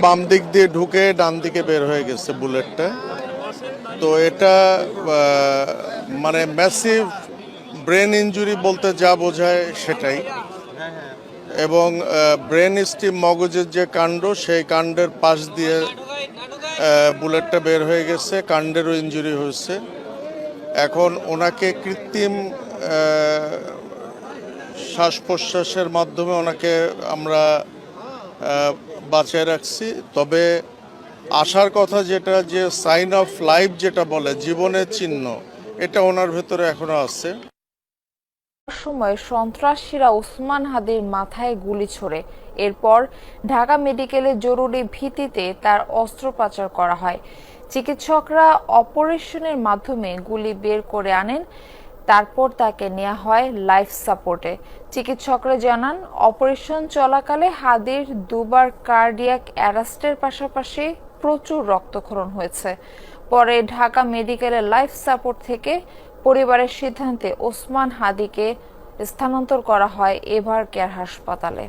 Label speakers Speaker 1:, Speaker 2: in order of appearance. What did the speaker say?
Speaker 1: বাম দিক দিয়ে ঢুকে ডান দিকে বের হয়ে গেছে বুলেটটা। তো এটা মানে ম্যাসিভ ব্রেন ইনজুরি বলতে যা বোঝায় সেটাই। এবং ব্রেন স্টিম মগজের যে কাণ্ড, সেই কাণ্ডের পাশ দিয়ে বুলেটটা বের হয়ে গেছে, কাণ্ডেরও ইনজুরি হয়েছে। এখন ওনাকে কৃত্রিম শ্বাস প্রশ্বাসের মাধ্যমে ওনাকে আমরা বাঁচিয়ে রাখছি। তবে আসার কথা যেটা, যে সাইন অফ লাইফ যেটা বলে, জীবনের চিহ্ন, এটা ওনার ভেতরে এখনো আছে।
Speaker 2: সময় সন্ত্রাসীরা ওসমান হাদির মাথায় গুলি ছোড়ে। এরপর ঢাকা মেডিকেলে জরুরি ভিত্তিতে তার অস্ত্রোপচার করা হয়। চিকিৎসকরা অপারেশনের মাধ্যমে গুলি বের করে আনেন। তারপর তাকে নেওয়া হয় লাইফ সাপোর্টে। চিকিৎসকরা জানান, অপারেশন চলাকালে হাদির দুবার কার্ডিয়াক অ্যারেস্টের পাশাপাশি প্রচুর রক্তক্ষরণ হয়েছে। পরে ঢাকা মেডিকেলের লাইফ সাপোর্ট থেকে পরিবারের সিদ্ধান্তে ওসমান হাদিকে স্থানান্তর করা হয় এভার কেয়ার হাসপাতালে।